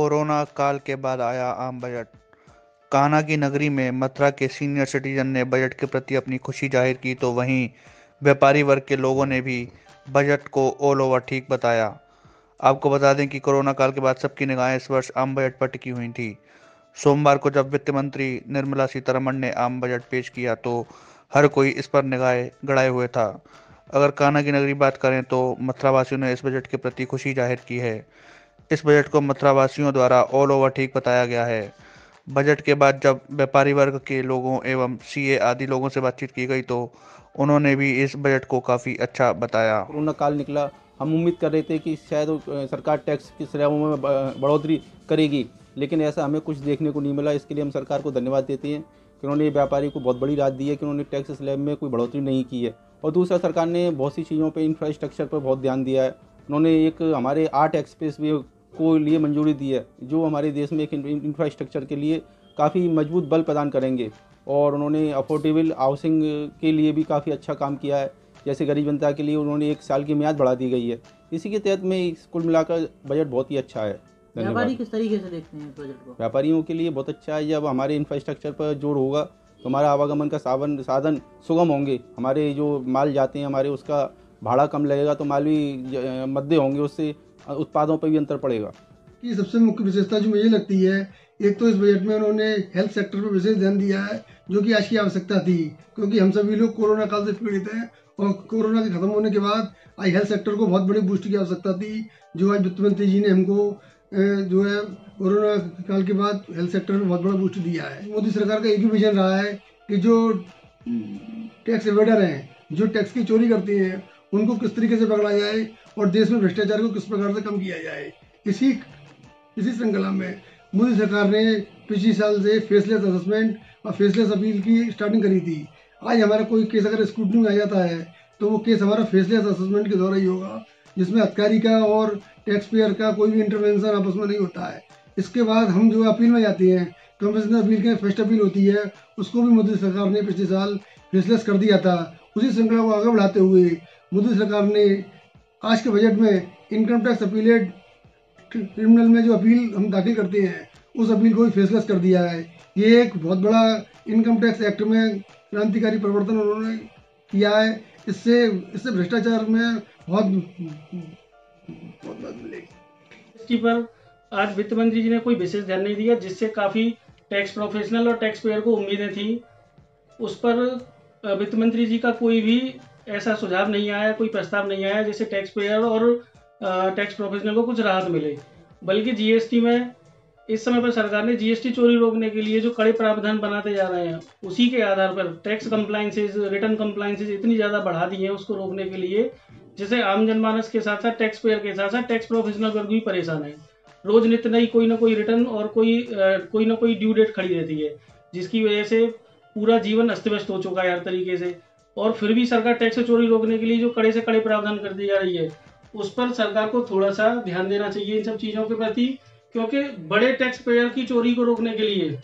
Corona काल के बाद आया आम बजट। कान्हा की नगरी में मथुरा के सीनियर सिटीजन ने बजट के प्रति अपनी खुशी जाहिर की तो वहीं व्यापारी वर्ग के लोगों ने भी बजट को ऑल ओवर ठीक बताया। आपको बता दें कि कोरोना काल के बाद सबकी निगाहें इस वर्ष आम बजट पर टिकी हुई थी। सोमवार को जब वित्त मंत्री निर्मला सीतारमण ने आम बजट पेश किया तो हर कोई इस पर निगाहें गड़ाए हुए था। अगर कान्हा की नगरी बात करें तो मथुरा वासियों ने इस बजट के प्रति खुशी जाहिर की है। इस बजट को मथुरा वासियों द्वारा ऑल ओवर ठीक बताया गया है। बजट के बाद जब व्यापारी वर्ग के लोगों एवं सीए आदि लोगों से बातचीत की गई तो उन्होंने भी इस बजट को काफ़ी अच्छा बताया। कोरोना काल निकला, हम उम्मीद कर रहे थे कि शायद सरकार टैक्स की स्लैबों में बढ़ोतरी करेगी, लेकिन ऐसा हमें कुछ देखने को नहीं मिला। इसके लिए हम सरकार को धन्यवाद देते हैं कि उन्होंने व्यापारी को बहुत बड़ी राहत दी है कि उन्होंने टैक्स स्लैब में कोई बढ़ोतरी नहीं की है। और दूसरा, सरकार ने बहुत सी चीज़ों पर, इंफ्रास्ट्रक्चर पर बहुत ध्यान दिया है। उन्होंने एक हमारे 8 एक्सप्रेस वे को लिए मंजूरी दी है, जो हमारे देश में एक इंफ्रास्ट्रक्चर के लिए काफ़ी मजबूत बल प्रदान करेंगे। और उन्होंने अफोर्डेबल हाउसिंग के लिए भी काफ़ी अच्छा काम किया है। जैसे गरीब जनता के लिए उन्होंने 1 साल की मियाद बढ़ा दी गई है। इसी के तहत में कुल मिलाकर बजट बहुत ही अच्छा है। व्यापारी किस तरीके से देखते हैं बजट को? व्यापारियों के लिए बहुत अच्छा है। जब हमारे इंफ्रास्ट्रक्चर पर जोर होगा तो हमारा आवागमन का साधन सुगम होंगे। हमारे जो माल जाते हैं, हमारे उसका भाड़ा कम लगेगा तो माल भी मद्दे होंगे, उससे उत्पादों पर भी अंतर पड़ेगा। की सबसे मुख्य विशेषता जो मुझे लगती है, एक तो इस बजट में उन्होंने हेल्थ सेक्टर पर विशेष ध्यान दिया है, जो कि आज की आवश्यकता थी, क्योंकि हम सभी लोग कोरोना काल से पीड़ित हैं और कोरोना के खत्म होने के बाद आज हेल्थ सेक्टर को बहुत बड़ी बूस्ट की आवश्यकता थी, जो आज वित्त मंत्री जी ने हमको जो है कोरोना काल के बाद हेल्थ सेक्टर में बहुत बड़ा बूस्ट दिया है। मोदी सरकार का एक ही विजन रहा है कि जो टैक्स एवेडर हैं, जो टैक्स की चोरी करते हैं, उनको किस तरीके से पकड़ा जाए और देश में भ्रष्टाचार को किस प्रकार से कम किया जाए। इसी श्रृंखला में मोदी सरकार ने पिछले साल से फेसलेस असेसमेंट और फेसलेस अपील की स्टार्टिंग करी थी। आज हमारा कोई केस अगर स्क्रूटनी में आ जाता है तो वो केस हमारा फेसलेस असेसमेंट के द्वारा ही होगा, जिसमें अधिकारी का और टैक्स पेयर का कोई भी इंटरवेंशन आपस में नहीं होता है। इसके बाद हम जो अपील में जाते हैं, कंपनसेशन अपील के फर्स्ट अपील होती है, उसको भी मोदी सरकार ने पिछले साल फेसलेस कर दिया था। उसी श्रृंखला को आगे बढ़ाते हुए मोदी सरकार ने आज के बजट में इनकम टैक्स अपीलेट ट्रिब्यूनल में जो अपील हम दाखिल करते हैं, उस अपील को भी फेसलेस कर दिया है। ये एक बहुत बड़ा इनकम टैक्स एक्ट में क्रांतिकारी परिवर्तन उन्होंने किया है। इससे भ्रष्टाचार में बहुत मदद मिलेगी। इसकी पर आज वित्त मंत्री जी ने कोई विशेष ध्यान नहीं दिया, जिससे काफ़ी टैक्स प्रोफेशनल और टैक्स पेयर को उम्मीदें थी। उस पर वित्त मंत्री जी का कोई भी ऐसा सुझाव नहीं आया, कोई प्रस्ताव नहीं आया जिससे टैक्स पेयर और टैक्स प्रोफेशनल को कुछ राहत मिले। बल्कि जीएसटी में इस समय पर सरकार ने जीएसटी चोरी रोकने के लिए जो कड़े प्रावधान बनाते जा रहे हैं, उसी के आधार पर टैक्स कंप्लायंसेज, रिटर्न कंप्लायंसेज इतनी ज़्यादा बढ़ा दी हैं उसको रोकने के लिए, जिससे आम जनमानस के साथ साथ टैक्स पेयर के साथ साथ टैक्स प्रोफेशनल वर्ग भी परेशान है। रोज नित्य नई कोई ना कोई रिटर्न और कोई ना कोई ड्यू डेट खड़ी रहती है, जिसकी वजह से पूरा जीवन अस्त व्यस्त हो चुका है हर तरीके से। और फिर भी सरकार टैक्स चोरी रोकने के लिए जो कड़े से कड़े प्रावधान कर दी जा रही है, उस पर सरकार को थोड़ा सा ध्यान देना चाहिए इन सब चीज़ों के प्रति। क्योंकि बड़े टैक्स पेयर की चोरी को रोकने के लिए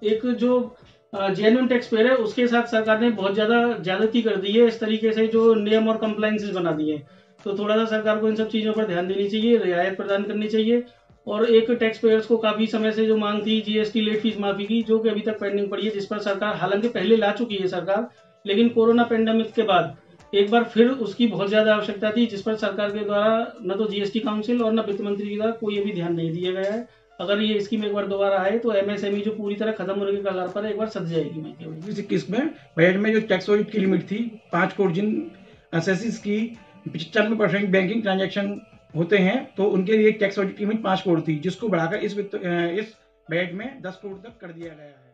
एक जो जेन्युइन टैक्स पेयर है, उसके साथ सरकार ने बहुत ज़्यादा ज्यादती कर दी है। इस तरीके से जो नियम और कंप्लायंसेस बना दिए हैं, तो थोड़ा सा सरकार को इन सब चीज़ों पर ध्यान देनी चाहिए, रियायत प्रदान करनी चाहिए। और एक टैक्स पेयर्स को काफ़ी समय से जो मांग थी जीएसटी लेट फीस माफी की, जो कि अभी तक पेंडिंग पड़ी है, जिस पर सरकार हालांकि पहले ला चुकी है सरकार, लेकिन कोरोना पेंडेमिक के बाद एक बार फिर उसकी बहुत ज़्यादा आवश्यकता थी, जिस पर सरकार के द्वारा न तो जीएसटी काउंसिल और न वित्त मंत्री के द्वारा कोई अभी ध्यान नहीं दिया गया है। अगर ये स्कीम एक बार दोबारा आए तो एमएसएमई जो पूरी तरह खत्म होने के कगार पर एक बार सज जाएगी। मैं बजट में जो टैक्स ऑडिट की लिमिट थी 5 करोड़, जिन असेसिस की 95% बैंकिंग ट्रांजैक्शन होते हैं, तो उनके लिए टैक्स ऑडिट की लिमिट 5 करोड़ थी, जिसको बढ़ाकर इस बजट में 10 करोड़ तक कर दिया गया है।